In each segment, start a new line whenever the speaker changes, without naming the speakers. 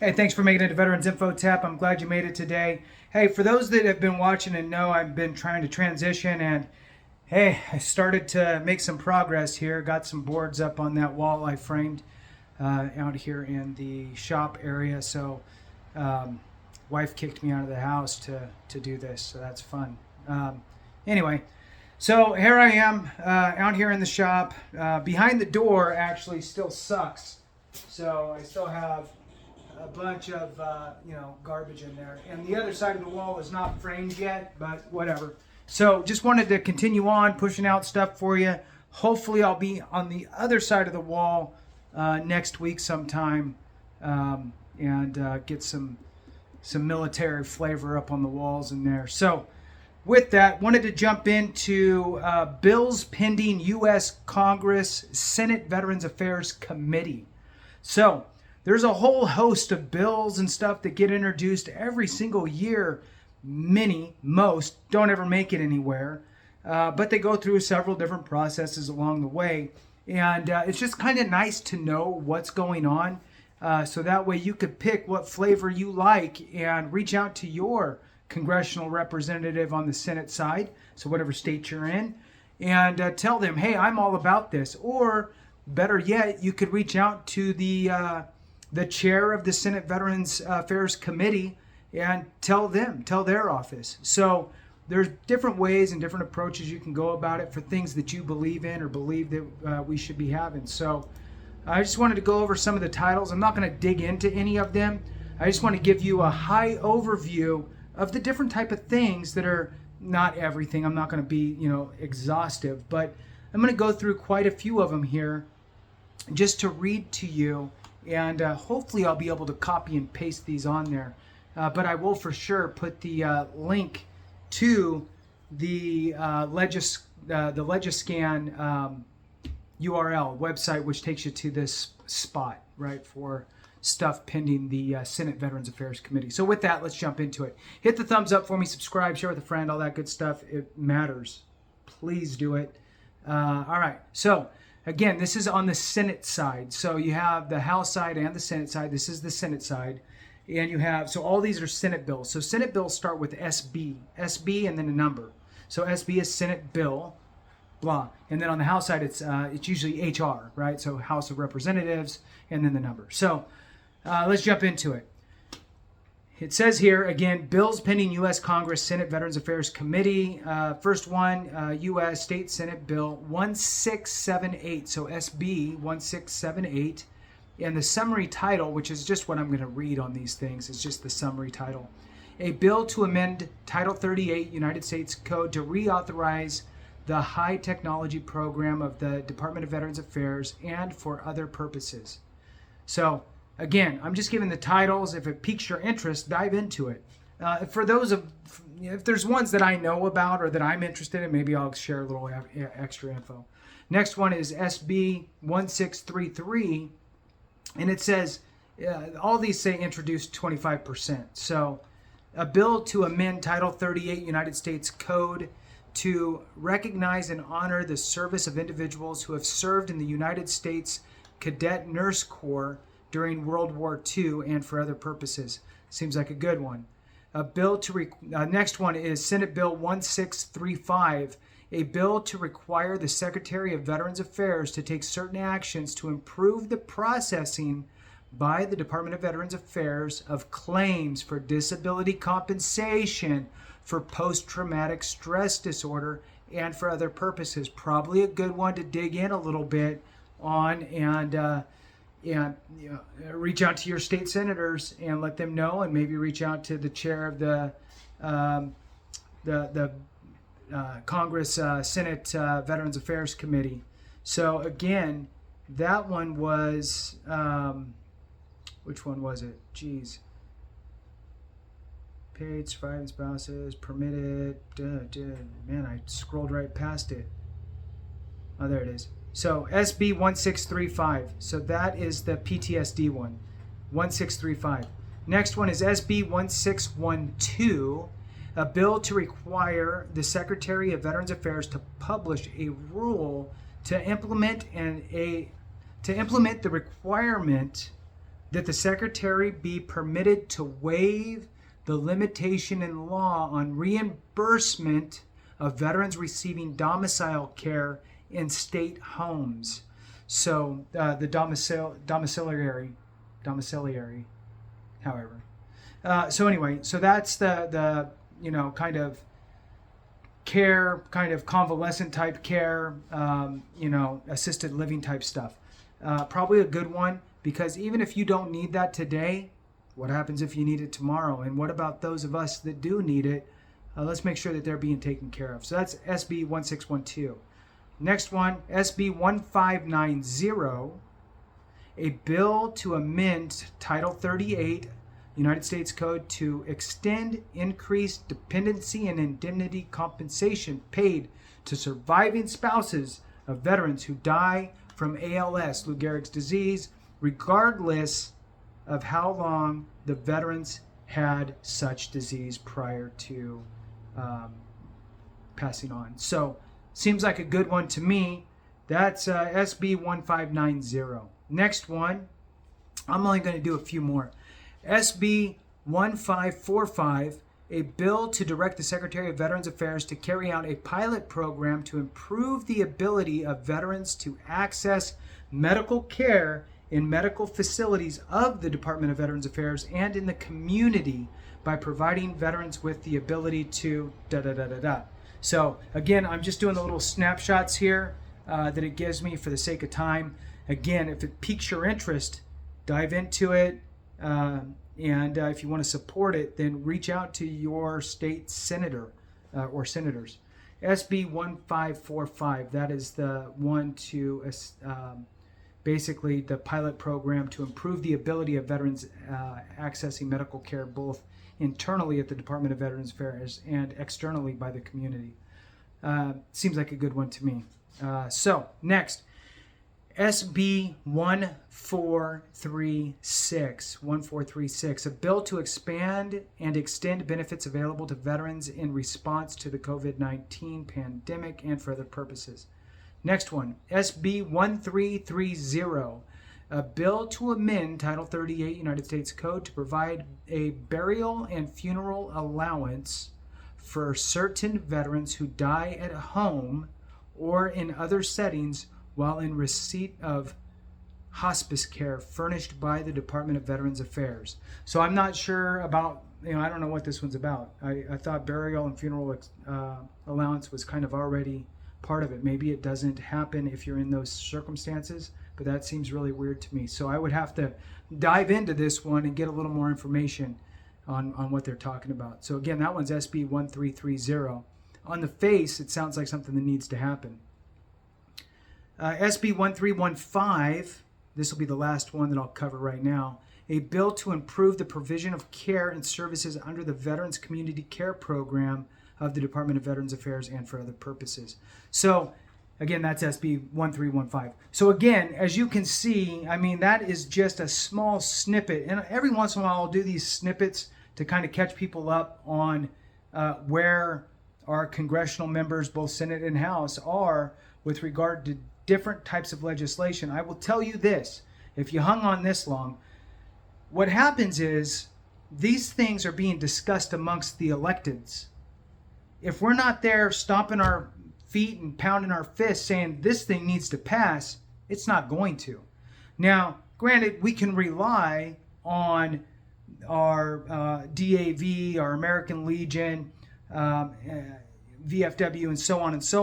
Hey, thanks for making it to Veterans Info Tap. I'm glad you made it today. Hey, for those that have been watching and know I've been trying to transition, and hey, I started to make some progress here. Got some boards up on that wall I framed out here in the shop area. So wife kicked me out of the house to do this, so that's fun. Anyway, so here I am out here in the shop. Behind the door actually still sucks. So I still have a bunch of garbage in there, and the other side of the wall is not framed yet, but whatever. So just wanted to continue on pushing out stuff for you. Hopefully I'll be on the other side of the wall next week sometime, and get some military flavor up on the walls in there. So with that, wanted to jump into bills pending U.S. Congress Senate Veterans Affairs Committee. So there's a whole host of bills and stuff that get introduced every single year. Most don't ever make it anywhere, but they go through several different processes along the way. And it's just kind of nice to know what's going on, so that way you could pick what flavor you like and reach out to your congressional representative on the Senate side, so whatever state you're in, and tell them, hey, I'm all about this. Or better yet, you could reach out to the chair of the Senate Veterans Affairs Committee and tell their office. So there's different ways and different approaches you can go about it for things that you believe in or believe that we should be having. So I just wanted to go over some of the titles. I'm not going to dig into any of them. I just want to give you a high overview of the different type of things that are not everything. I'm not going to be, exhaustive, but I'm going to go through quite a few of them here just to read to you. And hopefully I'll be able to copy and paste these on there. But I will for sure put the link to the Legiscan URL website, which takes you to this spot, right, for stuff pending the Senate Veterans Affairs Committee. So with that, let's jump into it. Hit the thumbs up for me, subscribe, share with a friend, all that good stuff. It matters. Please do it. All right. So again, this is on the Senate side. So you have the House side and the Senate side. This is the Senate side. And you have, so all these are Senate bills. So Senate bills start with SB, and then a number. So SB is Senate bill, blah. And then on the House side, it's usually HR, right? So House of Representatives, and then the number. So let's jump into it. It says here, again, bills pending U.S. Congress Senate Veterans Affairs Committee. First one, U.S. State Senate Bill 1678. So SB 1678. And the summary title, which is just what I'm going to read on these things, is just the summary title. A bill to amend Title 38 United States Code to reauthorize the high technology program of the Department of Veterans Affairs and for other purposes. So again, I'm just giving the titles. If it piques your interest, dive into it. For those if there's ones that I know about or that I'm interested in, maybe I'll share a little extra info. Next one is SB 1633. And it says, all these say introduced 25%. So a bill to amend Title 38 United States Code to recognize and honor the service of individuals who have served in the United States Cadet Nurse Corps during World War II and for other purposes. Seems like a good one. A bill to next one is Senate Bill 1635, a bill to require the Secretary of Veterans Affairs to take certain actions to improve the processing by the Department of Veterans Affairs of claims for disability compensation for post-traumatic stress disorder and for other purposes. Probably a good one to dig in a little bit on, and reach out to your state senators and let them know, and maybe reach out to the chair of the Congress Senate Veterans Affairs Committee. So again, that one was, which one was it? Geez. Paid surviving spouses, permitted, man, I scrolled right past it. Oh, there it is. So SB 1635. So that is the PTSD one, 1635. Next one is SB 1612. A bill to require the Secretary of Veterans Affairs to publish a rule to implement the requirement that the Secretary be permitted to waive the limitation in law on reimbursement of veterans receiving domicile care in state homes. So the domiciliary, however. So anyway, so that's the kind of care, kind of convalescent type care, assisted living type stuff. Probably a good one, because even if you don't need that today, what happens if you need it tomorrow? And what about those of us that do need it? Let's make sure that they're being taken care of. So that's SB 1612. Next one, SB 1590, a bill to amend Title 38 United States Code to extend increased dependency and indemnity compensation paid to surviving spouses of veterans who die from ALS, Lou Gehrig's disease, regardless of how long the veterans had such disease prior to passing on. So, seems like a good one to me. That's SB 1590. Next one, I'm only going to do a few more. SB 1545, a bill to direct the Secretary of Veterans Affairs to carry out a pilot program to improve the ability of veterans to access medical care in medical facilities of the Department of Veterans Affairs and in the community by providing veterans with the ability to So again, I'm just doing the little snapshots here that it gives me for the sake of time. Again, if it piques your interest, dive into it. And if you want to support it, then reach out to your state senator or senators. SB 1545, that is the one to basically the pilot program to improve the ability of veterans accessing medical care both internally at the Department of Veterans Affairs and externally by the community. Seems like a good one to me. So next, SB 1436, a bill to expand and extend benefits available to veterans in response to the COVID-19 pandemic and for other purposes. Next one, SB 1330, a bill to amend Title 38 United States Code to provide a burial and funeral allowance for certain veterans who die at home or in other settings while in receipt of hospice care furnished by the Department of Veterans Affairs. So I'm not sure about, I don't know what this one's about. I thought burial and funeral allowance was kind of already part of it. Maybe it doesn't happen if you're in those circumstances, but that seems really weird to me. So I would have to dive into this one and get a little more information on what they're talking about. So again, that one's SB 1330. On the face, it sounds like something that needs to happen. SB 1315, this will be the last one that I'll cover right now. A bill to improve the provision of care and services under the Veterans Community Care Program of the Department of Veterans Affairs and for other purposes. So again, that's SB 1315. So again, as you can see, that is just a small snippet. And every once in a while, I'll do these snippets to kind of catch people up on where our congressional members, both Senate and House, are with regard to different types of legislation. I will tell you this, if you hung on this long, what happens is these things are being discussed amongst the electeds. If we're not there stomping our feet and pounding our fists saying this thing needs to pass, it's not going to. Now, granted, we can rely on our DAV, our American Legion, VFW, and so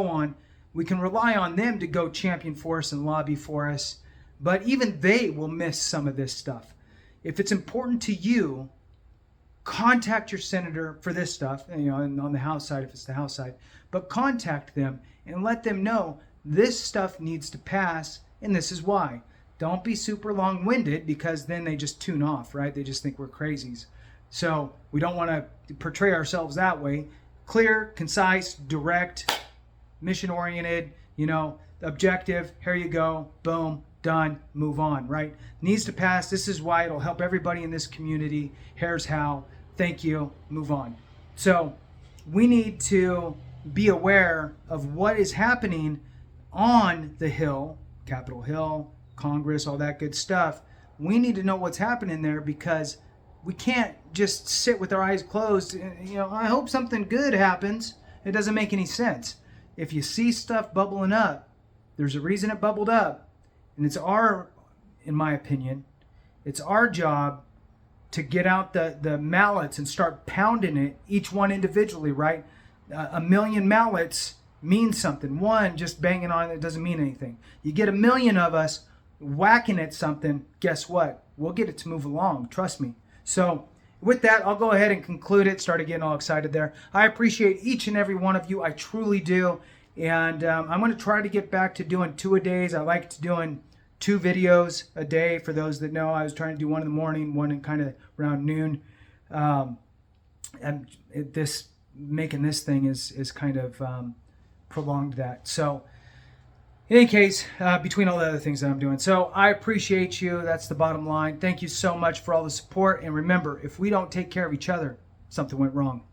on. We can rely on them to go champion for us and lobby for us, but even they will miss some of this stuff. If it's important to you, contact your senator for this stuff, and on the House side if it's the House side, but contact them and let them know this stuff needs to pass and this is why. Don't be super long-winded because then they just tune off, right? They just think we're crazies. So we don't want to portray ourselves that way. Clear, concise, direct, mission-oriented, objective, here you go, boom, done, move on, right? Needs to pass. This is why. It'll help everybody in this community. Here's how. Thank you. Move on. So we need to be aware of what is happening on the Hill, Capitol Hill, Congress, all that good stuff, we need to know what's happening there, because we can't just sit with our eyes closed. You know, I hope something good happens. It doesn't make any sense. If you see stuff bubbling up, there's a reason it bubbled up. And it's in my opinion, it's our job to get out the mallets and start pounding it, each one individually, right? A million mallets means something. One just banging on it doesn't mean anything. You get a million of us whacking at something, guess what? We'll get it to move along, trust me. So with that, I'll go ahead and conclude it. Started getting all excited there. I appreciate each and every one of you. I truly do. And I'm going to try to get back to doing 2 a days. I like doing 2 videos a day. For those that know, I was trying to do 1 in the morning, 1 in kind of around noon. And making this thing is kind of prolonged that. So in any case, between all the other things that I'm doing. So I appreciate you. That's the bottom line. Thank you so much for all the support. And remember, if we don't take care of each other, something went wrong.